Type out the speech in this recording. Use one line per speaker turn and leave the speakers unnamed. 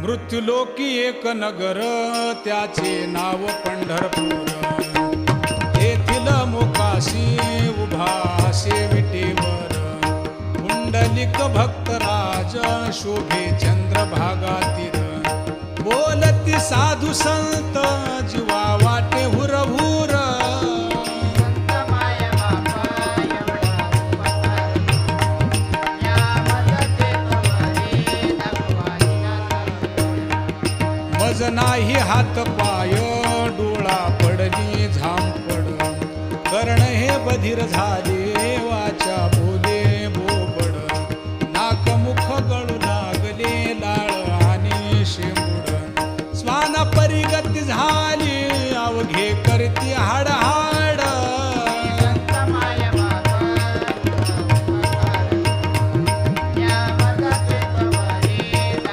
मृत्युलोकी एक नगर त्याचे नाव पंढरपूर. येथील मोकाशी उभा विटेवर पुंडलिक भक्तराज शोभे चंद्रभागातील. बोलती साधू संत जीवा वाटे हुरहुर. मज नाही हात पाय डोळा पडली झांपड. कर्ण हे बधीर झाले वाचा बोले बोबड. नाक मुख गळू लागले लाळ आणि शेंबूड. श्वाना परिगती झाली अवघे करती हाडा